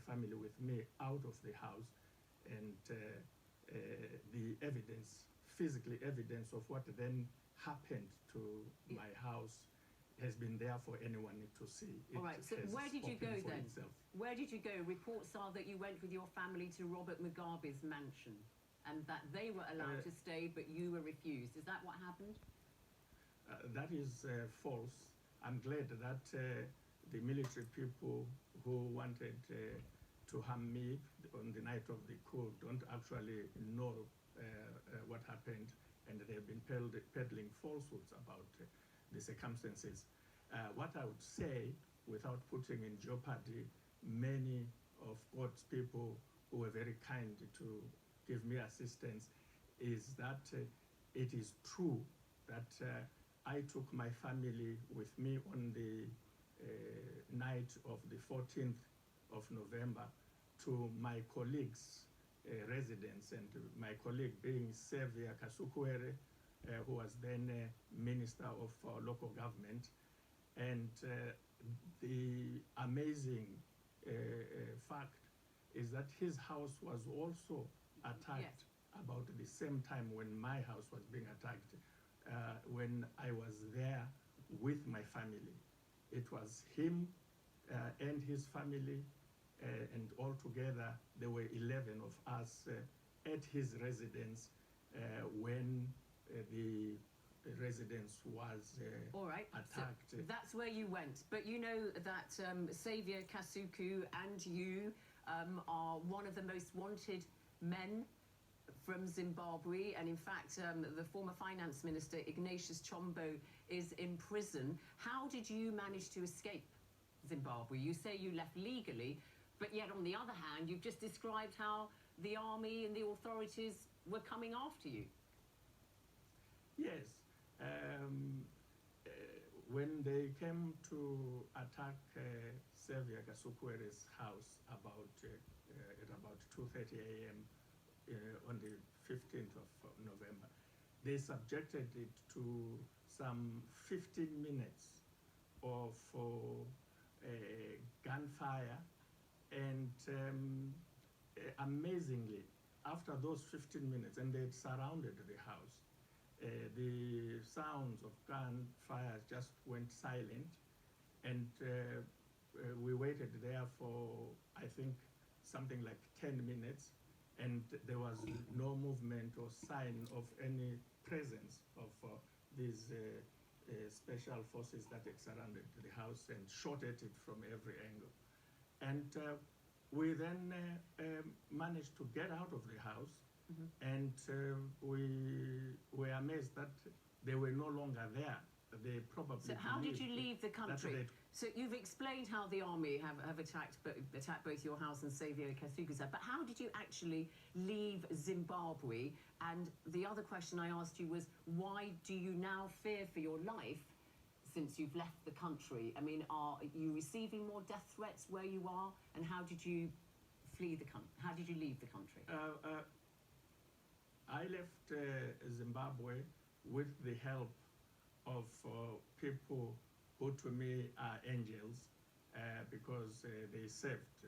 family with me out of the house, and the evidence, physical evidence of what then happened to my house has been there for anyone to see. All right, so where did you go then? Where did you go? Reports are that you went with your family to Robert Mugabe's mansion and that they were allowed to stay, but you were refused. Is that what happened? That is false. I'm glad that the military people who wanted to harm me on the night of the coup don't actually know what happened, and they've been peddling falsehoods about the circumstances. What I would say, without putting in jeopardy many of God's people who were very kind to give me assistance, is that it is true that I took my family with me on the night of the 14th of November to my colleague's residence, and my colleague being Xavier Kasukwere, who was then Minister of Local Government. And the amazing fact is that his house was also attacked about the same time when my house was being attacked, when I was there with my family. It was him and his family, and altogether there were 11 of us at his residence when the residence was all right, attacked. So that's where you went. But you know that Xavier Kasuku and you are one of the most wanted men from Zimbabwe, and in fact the former finance minister Ignatius Chombo is in prison. How did you manage to escape Zimbabwe? You say you left legally, but yet on the other hand you've just described how the army and the authorities were coming after you. Yes. When they came to attack Xavier Kasukwere's house at about 2:30 a.m. On the 15th of November, they subjected it to some 15 minutes of gunfire, and amazingly, after those 15 minutes, and they had surrounded the house, the sounds of gunfire just went silent, and we waited there for, I think, something like 10 minutes, and there was no movement or sign of any presence of these special forces that had surrounded the house and shot at it from every angle. And we then managed to get out of the house. And we were amazed that they were no longer there. They probably. So how did you leave the country? So you've explained how the army have attacked both your house and Xavier Kasuku's, but how did you actually leave Zimbabwe? And the other question I asked you was, why do you now fear for your life since you've left the country? I mean, are you receiving more death threats where you are? And how did you flee the country? How did you leave the country? I left Zimbabwe with the help of people who to me are angels, because they saved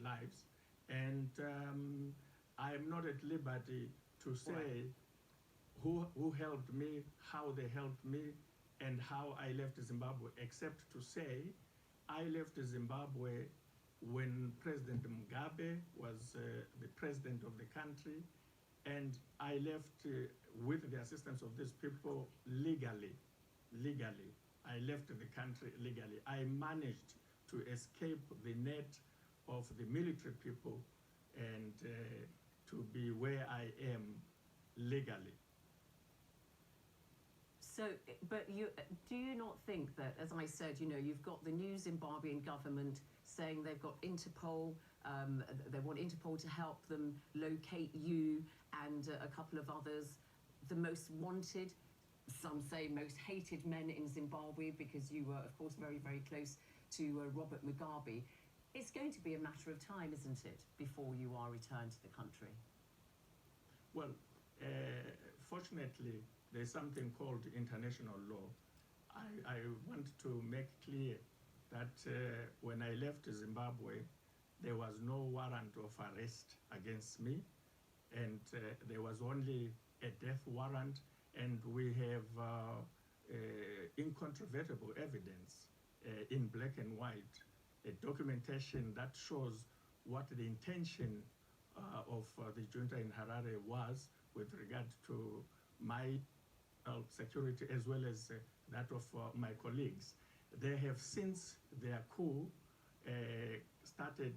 lives. And I'm not at liberty to say who helped me, how they helped me, and how I left Zimbabwe, except to say I left Zimbabwe when President Mugabe was the president of the country, and I left with the assistance of these people legally. I left the country legally. I managed to escape the net of the military people and to be where I am legally. So, but do you not think that, as I said, you know, you've got the new Zimbabwean government saying they've got Interpol, they want Interpol to help them locate you and a couple of others, the most wanted, some say most hated men in Zimbabwe, because you were, of course, very, very close to Robert Mugabe. It's going to be a matter of time, isn't it, before you are returned to the country? Well, fortunately, there's something called international law. I want to make clear that when I left Zimbabwe, there was no warrant of arrest against me, and there was only a death warrant, and we have incontrovertible evidence in black and white, a documentation that shows what the intention of the junta in Harare was with regard to my security as well as that of my colleagues. They have since their coup started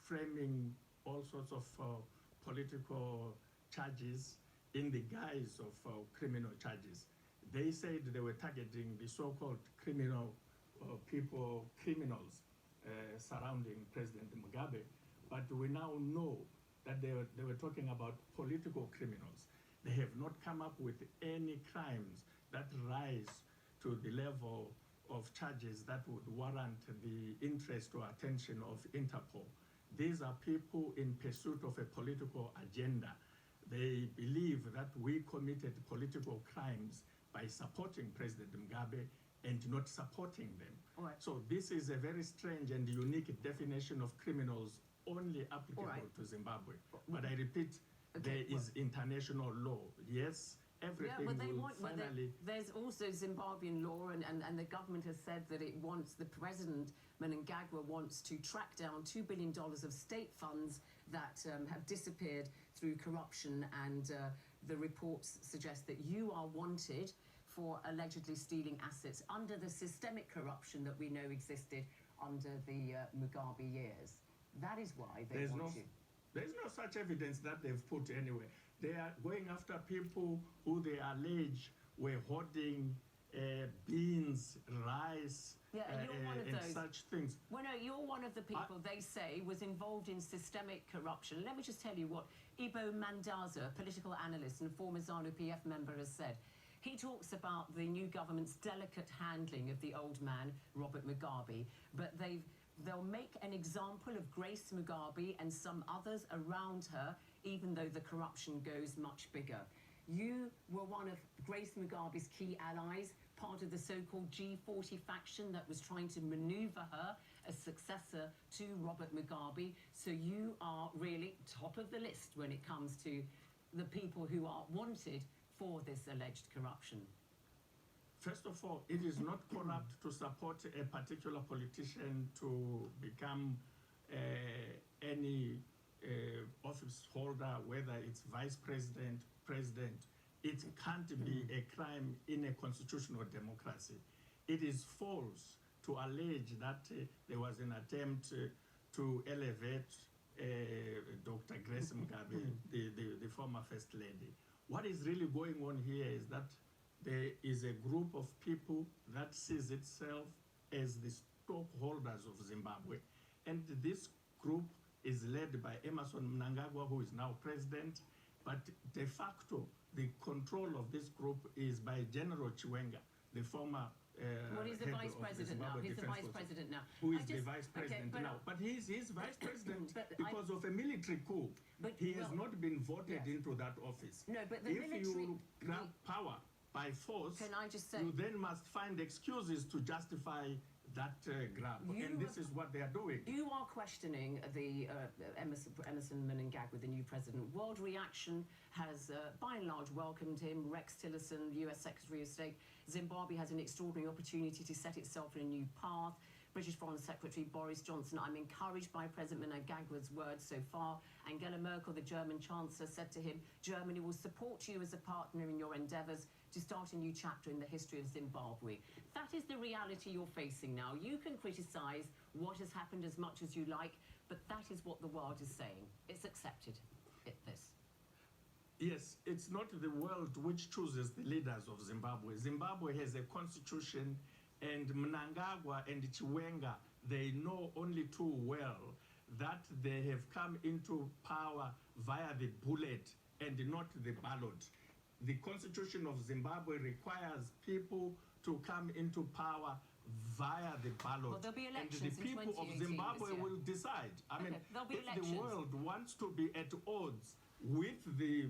framing all sorts of political charges in the guise of criminal charges. They said they were targeting the so-called criminals surrounding President Mugabe, but we now know that they were talking about political criminals. They have not come up with any crimes that rise to the level of charges that would warrant the interest or attention of Interpol. These are people in pursuit of a political agenda. They believe that we committed political crimes by supporting President Mugabe and not supporting them. Right. So this is a very strange and unique definition of criminals only applicable to Zimbabwe. But I repeat, there is international law. Yes, everything will finally... There's also Zimbabwean law, and the government has said that it wants, the president, Mnangagwa, wants to track down $2 billion of state funds that have disappeared through corruption, and the reports suggest that you are wanted for allegedly stealing assets under the systemic corruption that we know existed under the Mugabe years. That is why they want you. There's no such evidence that they've put anywhere. They are going after people who they allege were hoarding beans, rice, and you're one of and those. Such things. Well, no, you're one of the people they say was involved in systemic corruption. Let me just tell you what Ibo Mandaza, political analyst and former ZANU-PF member, has said. He talks about the new government's delicate handling of the old man, Robert Mugabe, but they'll make an example of Grace Mugabe and some others around her, even though the corruption goes much bigger. You were one of Grace Mugabe's key allies, part of the so-called G40 faction that was trying to maneuver her as successor to Robert Mugabe. So you are really top of the list when it comes to the people who are wanted for this alleged corruption. First of all, it is not corrupt to support a particular politician to become any office holder, whether it's vice president, president. It can't be a crime in a constitutional democracy. It is false to allege that there was an attempt to elevate Dr. Grace Mugabe, the former First Lady. What is really going on here is that there is a group of people that sees itself as the stockholders of Zimbabwe. And this group is led by Emmerson Mnangagwa, who is now president, but de facto, the control of this group is by General Chiwenga, the former well, he's the vice president now. He's the vice president now. Who is the vice president now? But he's vice president because of a military coup. He has not been voted into that office. No, but the if you grab power by force, can I just say, you then must find excuses to justify that grab. And this is what they are doing. You are questioning the Emmerson Mnangagwa, the new president. World reaction has, by and large, welcomed him. Rex Tillerson, US Secretary of State. Zimbabwe has an extraordinary opportunity to set itself in a new path. British Foreign Secretary Boris Johnson, I'm encouraged by President Mnangagwa's words so far. Angela Merkel, the German Chancellor, said to him, Germany will support you as a partner in your endeavours to start a new chapter in the history of Zimbabwe. That is the reality you're facing now. You can criticise what has happened as much as you like, but that is what the world is saying. It's accepted, this. Yes, it's not the world which chooses the leaders of Zimbabwe. Zimbabwe has a constitution, and Mnangagwa and Chiwenga, they know only too well that they have come into power via the bullet and not the ballot. The constitution of Zimbabwe requires people to come into power via the ballot. Well, there'll be elections and the people of Zimbabwe will decide. I mean, if the world wants to be at odds with the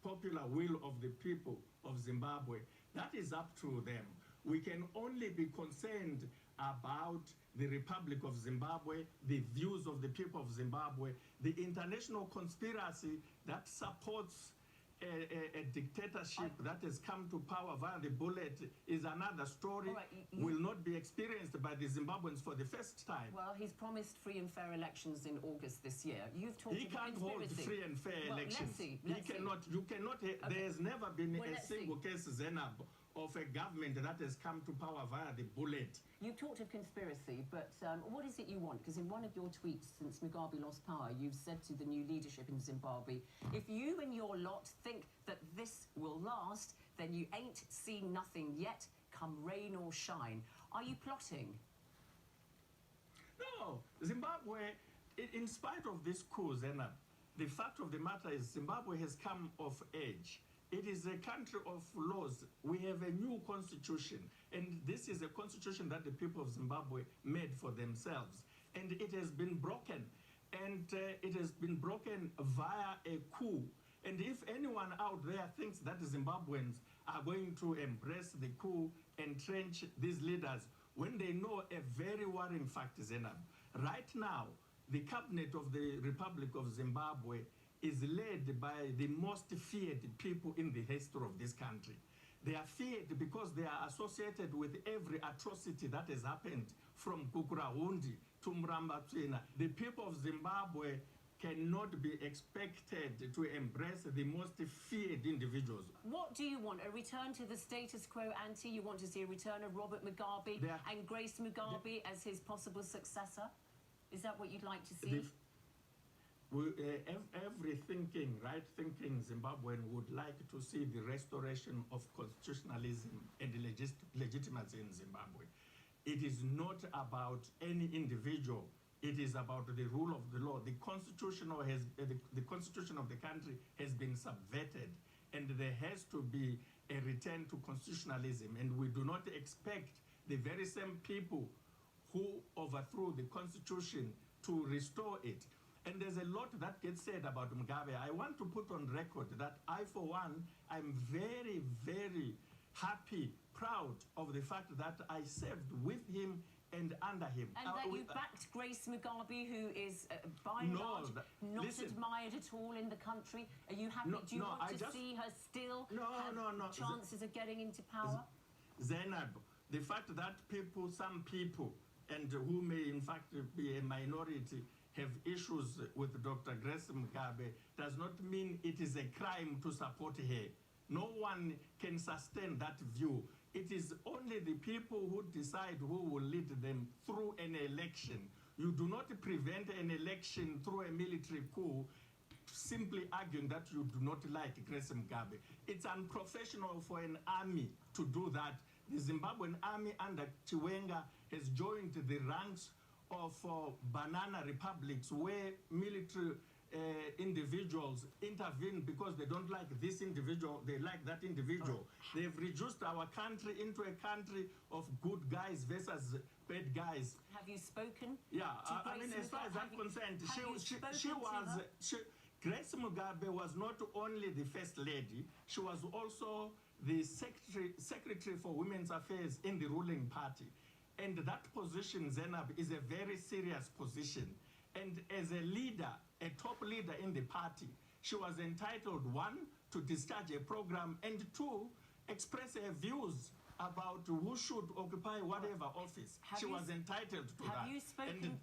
popular will of the people of Zimbabwe, that is up to them. We can only be concerned about the Republic of Zimbabwe, the views of the people of Zimbabwe. The international conspiracy that supports a dictatorship that has come to power via the bullet is another story. Right, will not be experienced by the Zimbabweans for the first time. Well, he's promised free and fair elections in August this year. You've talked He about can't hold conspiracy. free and fair elections. Let's see. You cannot, Okay. there has never been Well, a let's single case, Zainab, of a government that has come to power via the bullet. You've talked of conspiracy, but what is it you want? Because in one of your tweets since Mugabe lost power, you've said to the new leadership in Zimbabwe, if you and your lot think that this will last, then you ain't seen nothing yet, come rain or shine. Are you plotting? No, Zimbabwe, in spite of this coup, Zainab, the fact of the matter is Zimbabwe has come of age. It is a country of laws. We have a new constitution, and this is a constitution that the people of Zimbabwe made for themselves. And it has been broken, and it has been broken via a coup. And if anyone out there thinks that the Zimbabweans are going to embrace the coup, entrench these leaders, when they know a very worrying fact, Zainab, right now, the cabinet of the Republic of Zimbabwe is led by the most feared people in the history of this country. They are feared because they are associated with every atrocity that has happened from Kukurahundi to Mrambatsvina. The people of Zimbabwe cannot be expected to embrace the most feared individuals. What do you want? A return to the status quo ante? You want to see a return of Robert Mugabe and Grace Mugabe as his possible successor? Is that what you'd like to see? Every thinking, right-thinking Zimbabwean would like to see the restoration of constitutionalism and legitimacy in Zimbabwe. It is not about any individual. It is about the rule of the law. The constitution of the country has been subverted, and there has to be a return to constitutionalism. And we do not expect the very same people who overthrew the constitution to restore it. And there's a lot that gets said about Mugabe. I want to put on record that I, for one, I'm very, very happy, proud of the fact that I served with him and under him. And that you backed Grace Mugabe, who is, by and large, not admired at all in the country. Are you happy? Do you want to see her still have chances of getting into power? Zainab, the fact that some people, and who may in fact be a minority, have issues with Dr. Grace Mugabe does not mean it is a crime to support her. No one can sustain that view. It is only the people who decide who will lead them through an election. You do not prevent an election through a military coup simply arguing that you do not like Grace Mugabe. It's unprofessional for an army to do that. The Zimbabwean army under Chiwenga has joined the ranks of banana republics where military individuals intervene because they don't like this individual, they like that individual. They've reduced our country into a country of good guys versus bad guys. Have you spoken? Yeah, I mean, as far as I'm concerned, Grace Mugabe was not only the first lady, she was also the secretary for women's affairs in the ruling party. And that position, Zainab, is a very serious position. And as a leader, a top leader in the party, she was entitled, one, to discharge a program, and two, express her views about who should occupy whatever office. She was entitled to that. Have you spoken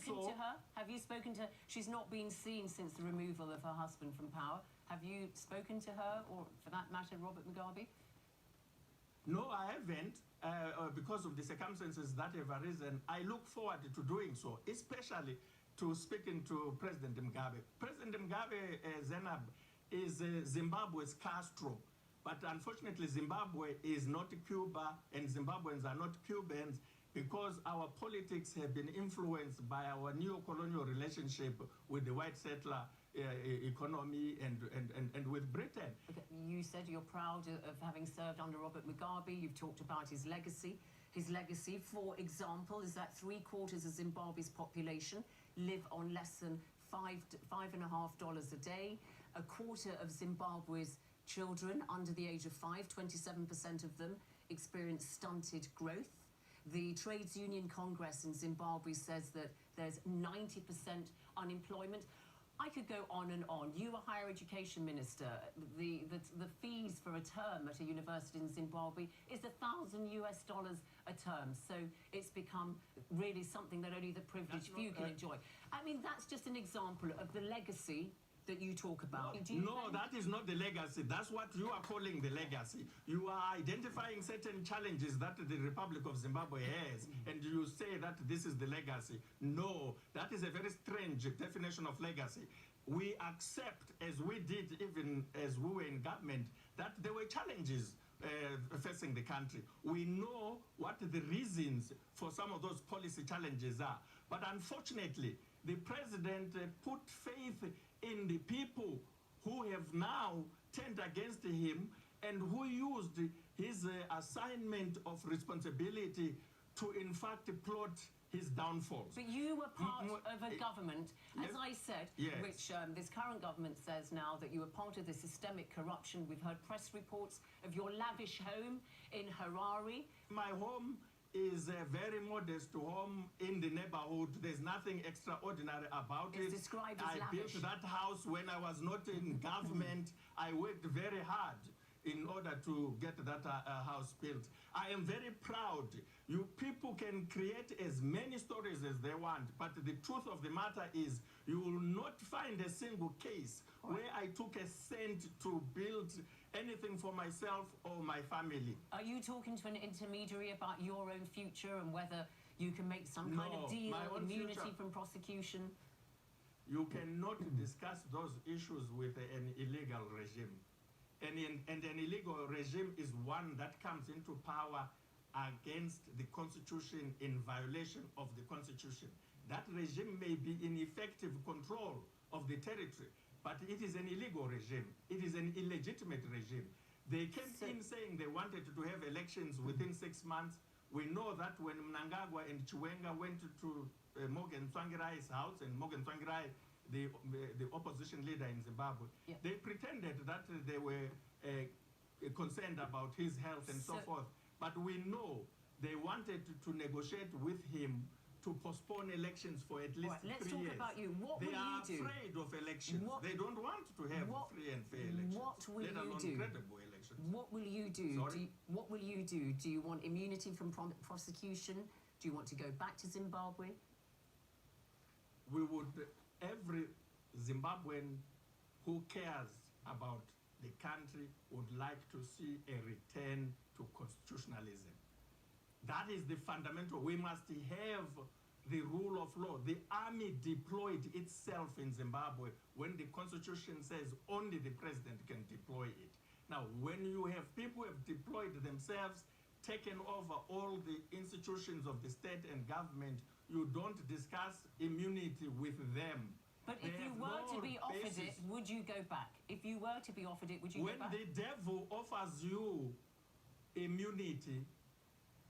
to her? Have you spoken to her? She's not been seen since the removal of her husband from power. Have you spoken to her, or for that matter, Robert Mugabe? No, I haven't, because of the circumstances that have arisen. I look forward to doing so, especially to speaking to President Mugabe. President Mugabe, Zainab, is Zimbabwe's Castro. But unfortunately, Zimbabwe is not Cuba, and Zimbabweans are not Cubans, because our politics have been influenced by our neo-colonial relationship with the white settler economy and with Britain. Okay. You said you're proud of having served under Robert Mugabe. You've talked about his legacy. His legacy, for example, is that 3/4 of Zimbabwe's population live on less than $5.50 a day. A quarter of Zimbabwe's children under the age of 5, 27% of them, experience stunted growth. The Trades Union Congress in Zimbabwe says that there's 90% unemployment. I could go on and on. You are higher education minister. The fees for a term at a university in Zimbabwe is $1,000 a term. So it's become really something that only the privileged few can enjoy. I mean, that's just an example of the legacy that you talk about. No, that is not the legacy. That's what you are calling the legacy. You are identifying certain challenges that the Republic of Zimbabwe has, and you say that this is the legacy. No, that is a very strange definition of legacy. We accept, as we did even as we were in government, that there were challenges facing the country. We know what the reasons for some of those policy challenges are. But unfortunately, the president put faith in the people who have now turned against him and who used his assignment of responsibility to in fact plot his downfalls. But you were part of a government, as I said, yes, which this current government says now that you were part of the systemic corruption. We've heard press reports of your lavish home in Harare. My home is a very modest home in the neighborhood. There's nothing extraordinary about it. It's described as lavish. Built that house when I was not in government. I worked very hard in order to get that house built. I am very proud. You people can create as many stories as they want, but the truth of the matter is you will not find a single case where I took a cent to build anything for myself or my family. Are you talking to an intermediary about your own future and whether you can make some kind of deal, immunity from prosecution? You cannot discuss those issues with an illegal regime. And an illegal regime is one that comes into power against the Constitution, in violation of the Constitution. That regime may be in effective control of the territory, but it is an illegal regime. It is an illegitimate regime. They came in saying they wanted to have elections within 6 months. We know that when Mnangagwa and Chiwenga went to Morgan Tsvangirai's house, and Morgan Tsvangirai, the opposition leader in Zimbabwe, they pretended that they were concerned about his health and so forth. But we know they wanted to negotiate with him to postpone elections for at least 3 years. Let's talk about you. What will you do? They are afraid of elections. They don't want to have free and fair elections. What will you do? Credible elections. What will you do? Sorry? What will you do? Do you want immunity from prosecution? Do you want to go back to Zimbabwe? We would, every Zimbabwean who cares about the country would like to see a return to constitutionalism. That is the fundamental. We must have the rule of law. The army deployed itself in Zimbabwe when the constitution says only the president can deploy it. Now, when you have people who have deployed themselves, taken over all the institutions of the state and government, you don't discuss immunity with them. But if you were to be offered it, would you go back? If you were to be offered it, would you go back? When the devil offers you immunity,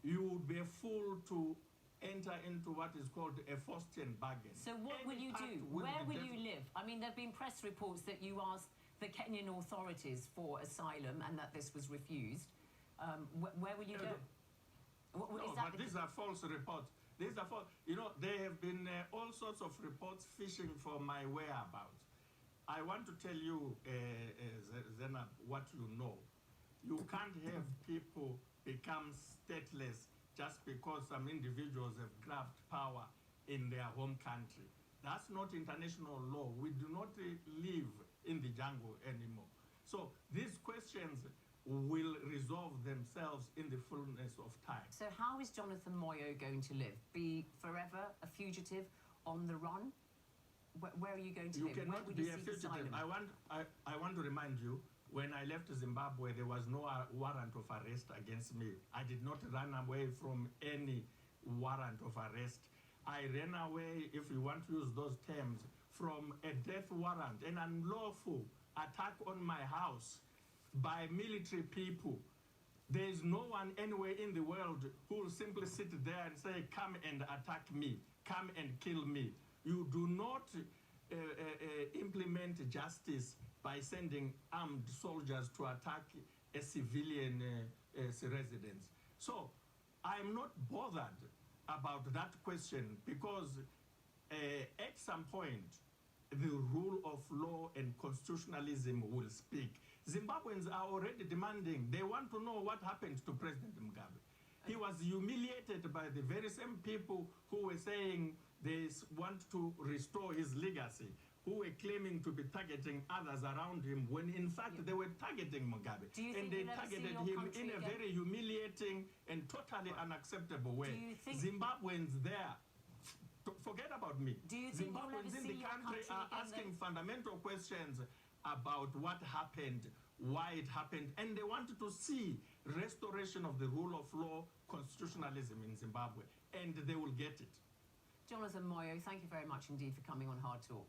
you would be a fool to enter into what is called a Faustian bargain. So what will you do? Where will you live? I mean, there have been press reports that you asked the Kenyan authorities for asylum and that this was refused. Where will you go? But these are false reports. These are false. You know, there have been all sorts of reports fishing for my whereabouts. I want to tell you, Zena, what you know. You can't have people become stateless just because some individuals have grabbed power in their home country. That's not international law. We do not live in the jungle anymore. So these questions will resolve themselves in the fullness of time. So how is Jonathan Moyo going to live? Be forever a fugitive on the run? Where are you going to live? You cannot be a fugitive. I want to remind you, when I left Zimbabwe, there was no warrant of arrest against me. I did not run away from any warrant of arrest. I ran away, if you want to use those terms, from a death warrant, an unlawful attack on my house by military people. There is no one anywhere in the world who will simply sit there and say, come and attack me, come and kill me. You do not implement justice by sending armed soldiers to attack a civilian residence. So I'm not bothered about that question because at some point, the rule of law and constitutionalism will speak. Zimbabweans are already demanding, they want to know what happened to President Mugabe. He was humiliated by the very same people who were saying they want to restore his legacy, who were claiming to be targeting others around him when in fact they were targeting Mugabe. And they targeted him in a very humiliating and totally unacceptable way. Zimbabweans there, forget about me. Zimbabweans in the country are asking fundamental questions about what happened, why it happened, and they wanted to see restoration of the rule of law, constitutionalism in Zimbabwe, and they will get it. Jonathan Moyo, thank you very much indeed for coming on Hard Talk.